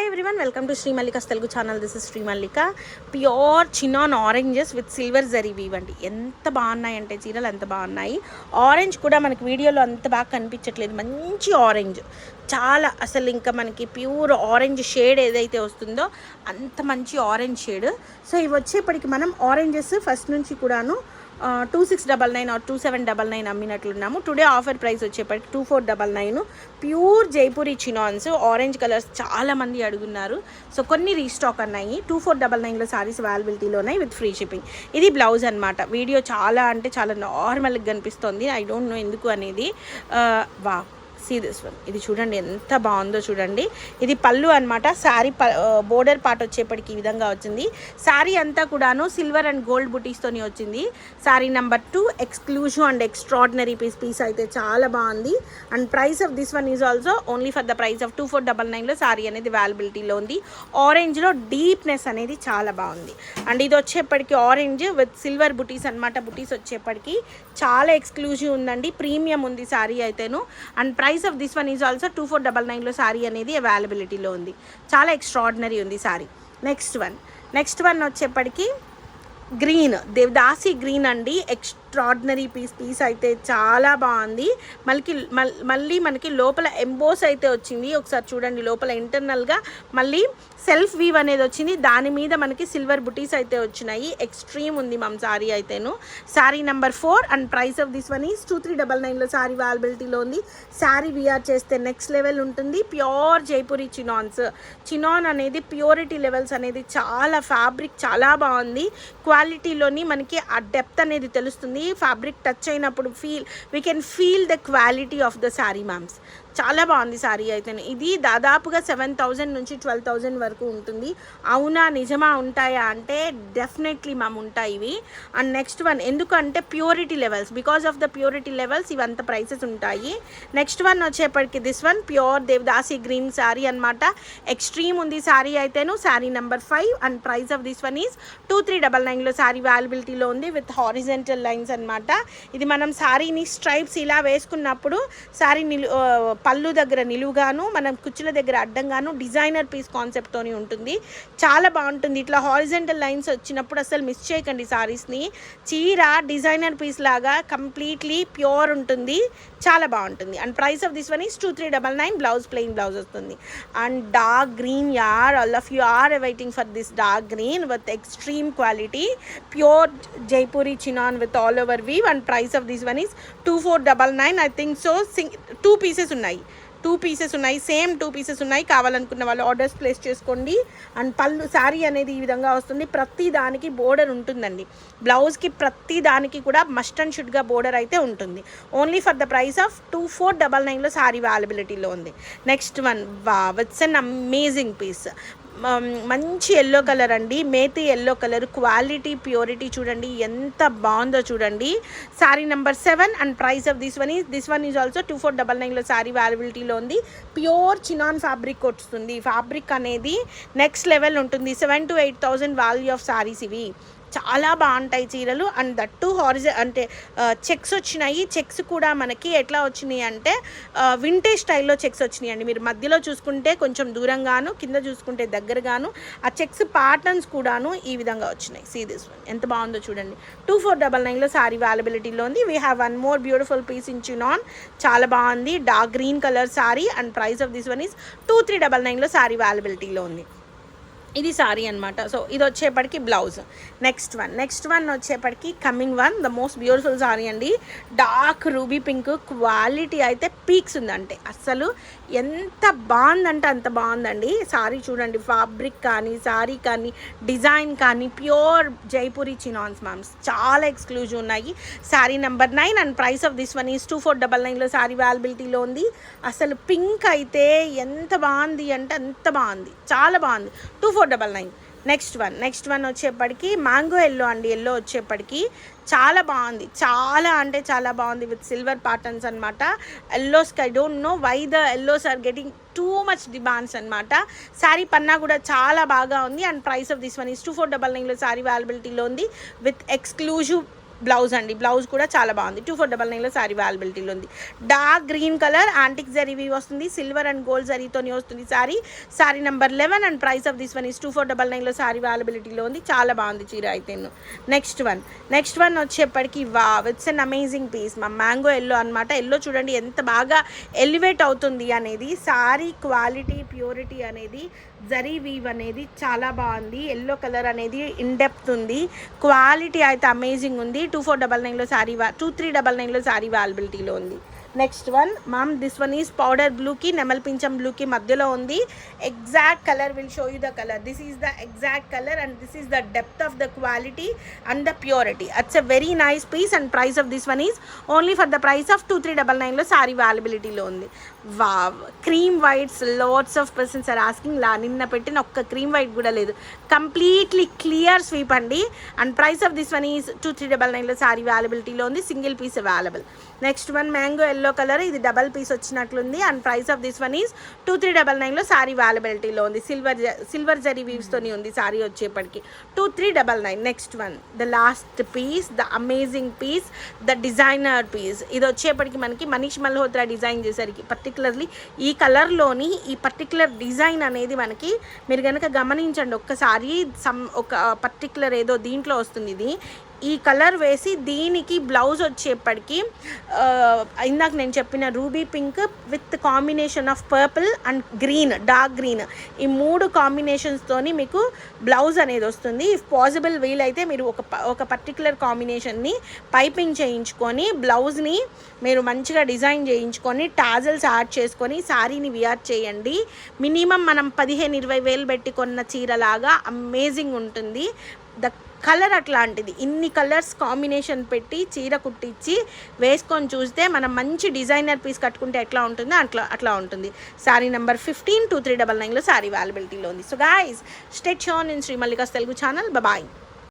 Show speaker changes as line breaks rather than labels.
Hi everyone, welcome to Shri Mallika's Telugu channel. This is Shri Mallika. Pure chinon oranges with silver zari weave అండి. ఎంత బాగున్నాయంటే చీరలు ఎంత బాగున్నాయి. ఆరెంజ్ కూడా మనకి వీడియోలో అంత బాగా కనిపించట్లేదు, మంచి ఆరెంజ్, చాలా అసలు ఇంకా మనకి ప్యూర్ ఆరెంజ్ షేడ్ ఏదైతే వస్తుందో అంత మంచి ఆరెంజ్ షేడ్. సో ఇవి వచ్చేప్పటికి మనం ఆరెంజెస్ ఫస్ట్ నుంచి కూడాను 2699 ఆర్ 2799 అమ్మినట్లున్నాము. టుడే ఆఫర్ ప్రైస్ వచ్చేప్పటికి 2499. ప్యూర్ జైపూరి చినాన్స్ ఆరెంజ్ కలర్స్ చాలామంది అడుగున్నారు. సో కొన్ని రీస్టాక్ అన్నాయి. 2499లో సారీస్ అవైలబిలిటీలో ఉన్నాయి విత్ ఫ్రీ షిప్పింగ్. ఇది బ్లౌజ్ అనమాట. వీడియో చాలా అంటే చాలా నార్మల్గా కనిపిస్తుంది, ఐ డోంట్ నో ఎందుకు అనేది. వా సీ దిస్ వన్, ఇది చూడండి ఎంత బాగుందో చూడండి. ఇది పళ్ళు అనమాట. శారీ బోర్డర్ పార్ట్ వచ్చేప్పటికి ఈ విధంగా వచ్చింది. శారీ అంతా కూడాను సిల్వర్ అండ్ గోల్డ్ బుటీస్తోని వచ్చింది. Sari number 2 exclusive and extraordinary piece అయితే చాలా బాగుంది. And price of this one is also only for the price of 2499లో శారీ అనేది అవైలబిలిటీలో ఉంది. ఆరెంజ్లో డీప్నెస్ అనేది చాలా బాగుంది. అండ్ ఇది వచ్చేప్పటికి ఆరెంజ్ విత్ సిల్వర్ బుటీస్ అనమాట. బుటీస్ వచ్చేప్పటికి చాలా ఎక్స్క్లూజివ్ ఉందండి, ప్రీమియం ఉంది శారీ అయితేను. And price of this one is also 2499లో శారీ అనేది అవైలబిలిటీలో ఉంది. చాలా ఎక్స్ట్రాడినరీ ఉంది శారీ. నెక్స్ట్ వన్ వచ్చేప్పటికి గ్రీన్, దేవదాసి గ్రీన్ అండి. ఎక్స్ట్రాడినరీ పీస్ అయితే చాలా బాగుంది. మళ్ళీ మనకి లోపల ఎంబోస్ అయితే వచ్చింది. ఒకసారి చూడండి, లోపల ఇంటర్నల్గా మళ్ళీ సెల్ఫ్ వీవ్ అనేది వచ్చింది. దాని మీద మనకి సిల్వర్ బుటీస్ అయితే వచ్చినాయి. ఎక్స్ట్రీమ్ ఉంది మమ్ సారీ అయితేను. Sari number 4 and price of this one is 2399లో శారీ అవైలబిలిటీలో ఉంది. శారీ వీఆర్ చేస్తే నెక్స్ట్ లెవెల్ ఉంటుంది. ప్యూర్ జైపూరి చినాన్ అనేది ప్యూరిటీ లెవెల్స్ అనేది చాలా, ఫ్యాబ్రిక్ చాలా బాగుంది. క్వాలిటీలోని మనకి ఆ డెప్త్ అనేది తెలుస్తుంది. ఫ్యాబ్రిక్ టచ్ అయినప్పుడు we can feel the quality of the sari ma'ams. చాలా బాగుంది శారీ అయితే. ఇది దాదాపుగా 7000 నుంచి 12000 వరకు ఉంటుంది. అవునా, నిజమా, ఉంటాయా అంటే డెఫినెట్లీ మ్యామ్ ఉంటాయి ఇవి. అండ్ నెక్స్ట్ వన్, ఎందుకంటే purity levels, because of the purity levels ఇవంత ప్రైసెస్ ఉంటాయి. నెక్స్ట్ వన్ వచ్చేప్పటికి this one pure Devadasi green sari అనమాట. ఎక్స్ట్రీమ్ ఉంది శారీ అయితేను. Sari number 5 and price of this one is 2399లో శారీ అవైలబిలిటీలో ఉంది విత్ హారిజెంటల్ లైన్స్ అనమాట. ఇది మనం శారీని స్ట్రైప్స్ ఇలా వేసుకున్నప్పుడు శారీ పళ్ళు దగ్గర నిలువుగాను, మనం కుచ్చుల దగ్గర అడ్డంగాను డిజైనర్ పీస్ కాన్సెప్ట్తోని ఉంటుంది. చాలా బాగుంటుంది. ఇట్లా హారిజెంటల్ లైన్స్ వచ్చినప్పుడు అసలు మిస్ చేయకండి సారీస్ని. చీర డిజైనర్ పీస్ లాగా కంప్లీట్లీ ప్యూర్ ఉంటుంది, చాలా బాగుంటుంది. And price of this one is 2399. Blouse plain blouse వస్తుంది. అండ్ డార్క్ గ్రీన్ యార్, all of you are waiting for this dark green with extreme quality, pure Jaipuri chinon with all over weave. And price of this one is 2499. I think so. 2 pieces ఉన్నాయి, same 2 pieces ఉన్నాయి. కావాలనుకున్న వాళ్ళు orders place చేసుకోండి. And పళ్ళు శారీ అనేది ఈ విధంగా వస్తుంది. ప్రతి దానికి బోర్డర్ ఉంటుందండి. బ్లౌజ్కి ప్రతి దానికి కూడా మస్ట్ అండ్ షుడ్గా బోర్డర్ అయితే ఉంటుంది. Only for the price of 2499లో శారీ అవైలబిలిటీలో ఉంది. Next one, it's an amazing piece. మంచి ఎల్లో కలర్ అండి, మేతి ఎల్లో కలర్. క్వాలిటీ ప్యూరిటీ చూడండి ఎంత బాగుందో చూడండి. Sari number 7 and price of this one is also 2499లో శారీ అవైలబిలిటీలో ఉంది. ప్యూర్ చినాన్ ఫ్యాబ్రిక్ వస్తుంది. ఫ్యాబ్రిక్ అనేది నెక్స్ట్ లెవెల్ ఉంటుంది. 7,000 to 8,000 వాల్యూ ఆఫ్ శారీస్ ఇవి. చాలా బాగుంటాయి చీరలు. అండ్ దట్టు అంటే చెక్స్ వచ్చినాయి. చెక్స్ కూడా మనకి ఎట్లా వచ్చినాయి అంటే వింటేజ్ స్టైల్లో చెక్స్ వచ్చినాయి అండి. మీరు మధ్యలో చూసుకుంటే కొంచెం దూరంగాను, కింద చూసుకుంటే దగ్గరగాను ఆ చెక్స్ ప్యాటర్న్స్ కూడాను ఈ విధంగా వచ్చినాయి. సీ దిస్ వన్ ఎంత బాగుందో చూడండి. 2499లో శారీ అవైలబిలిటీలో ఉంది. We have one more beautiful piece in chinon. చాలా బాగుంది, dark green colour sari. And price of this one is 2399లో శారీ అవైలబిలిటీలో ఉంది. ఇది సారీ అనమాట. సో ఇది వచ్చేప్పటికి బ్లౌజ్. నెక్స్ట్ వన్ వచ్చేప్పటికి coming one, the most beautiful sari అండి. Dark ruby pink. క్వాలిటీ అయితే పీక్స్ ఉందంటే అస్సలు ఎంత బాగుందంటే అంత బాగుందండి. సారీ చూడండి, ఫ్యాబ్రిక్ కానీ, సారీ కానీ, డిజైన్ కానీ ప్యూర్ జైపూరి చినాన్స్ మ్యామ్స్. చాలా ఎక్స్క్లూజివ్ ఉన్నాయి. Sari number 9 and price of this one is 2499లో శారీ అవైలబిలిటీలో ఉంది. అసలు పింక్ అయితే ఎంత బాగుంది అంటే అంత బాగుంది, చాలా బాగుంది. 2499. నెక్స్ట్ వన్ వచ్చేప్పటికి మ్యాంగో ఎల్లో అండి. ఎల్లో వచ్చేప్పటికి చాలా బాగుంది, చాలా అంటే చాలా బాగుంది విత్ సిల్వర్ ప్యాటర్న్స్ అనమాట. ఎల్లోస్కి I don't know why the yellows are getting too much demands అనమాట. శారీ పన్నా కూడా చాలా బాగా ఉంది. And price of this one is 2499లో శారీ అవైలబిలిటీలో ఉంది విత్ ఎక్స్క్లూజివ్ బ్లౌజ్ అండి, బ్లౌజ్ కూడా చాలా బాగుంది. 2499లో శారీ అవైలబిలిటీలో ఉంది. Dark green colour antique zari weave వస్తుంది, సిల్వర్ అండ్ గోల్డ్ జరీతోని వస్తుంది sari number 11 and price of this one is 2499లో శారీ అవైలబిలిటీలో ఉంది. చాలా బాగుంది చీర అయితే. నెక్స్ట్ వన్ వచ్చేప్పటికి wow, it's an amazing piece. మా మ్యాంగో ఎల్లో అనమాట. ఎల్లో చూడండి ఎంత బాగా ఎలివేట్ అవుతుంది అనేది. శారీ క్వాలిటీ ప్యూరిటీ అనేది, జరీ వీవ్ అనేది చాలా బాగుంది. ఎల్లో కలర్ అనేది ఇన్ డెప్త్ ఉంది. క్వాలిటీ అయితే అమేజింగ్ ఉంది. 2499లో శారీ 2399లో శారీ అవైలబిలిటీలో ఉంది. Next one ma'am, this one is powder బ్లూకి నెమల్ పింఛం బ్లూకి మధ్యలో ఉంది. Exact colour will show you the colour. This is the exact colour and this is the depth of the quality and the purity. It's a very nice piece and price of this one is only for the price of 2399లో శారీ అవైలబిలిటీలో ఉంది. Wow, cream whites lots of persons are asking. నిన్న పెట్టిన ఒక్క cream white కూడా లేదు, completely clear sweep అండి. And price of this one is 2399లో శారీ అవైలబిలిటీలో ఉంది. Single piece available. Next one mango yellow colour, ఇది డబల్ పీస్ వచ్చినట్లుంది. And price of this one is 2399లో శారీ అవైలబిలిటీలో ఉంది. సిల్వర్ జరీ వీవ్స్తోని ఉంది శారీ వచ్చేప్పటికి 2399. Next one the last piece, the amazing piece, the designer piece. ఇది వచ్చేప్పటికి మనకి మనీష్ మల్హోత్రా డిజైన్ చేసరికి పర్టికులర్లీ ఈ కలర్లోని ఈ పర్టికులర్ డిజైన్ అనేది మనకి మీరు కనుక గమనించండి ఒక్కసారి. ఒక పర్టికులర్ ఏదో దీంట్లో వస్తుంది ఇది, ఈ కలర్ వేసి దీనికి బ్లౌజ్ వచ్చేప్పటికి ఇందాక నేను చెప్పిన ruby pink with combination of purple and green, dark green, ఈ 3 కాంబినేషన్స్తోని మీకు బ్లౌజ్ అనేది వస్తుంది. ఇఫ్ పాసిబుల్ వీలైతే మీరు ఒక పర్టికులర్ కాంబినేషన్ని పైపింగ్ చేయించుకొని బ్లౌజ్ని మీరు మంచిగా డిజైన్ చేయించుకొని టాజల్స్ యాడ్ చేసుకొని శారీని వియర్ చేయండి. మినిమం మనం 15-20 వేలు పెట్టి కొన్న చీరలాగా అమేజింగ్ ఉంటుంది. ద కలర్ అట్లాంటిది. ఇన్ని కలర్స్ కాంబినేషన్ పెట్టి చీర కుట్టించి వేసుకొని చూస్తే మనం మంచి డిజైనర్ పీస్ కట్టుకుంటే ఎట్లా ఉంటుందో అట్లా ఉంటుంది. శారీ నెంబర్ 15 2399లో శారీ అవైలబిలిటీలో ఉంది. So guys, stay tune in Shri Mallika's Telugu channel. Bye.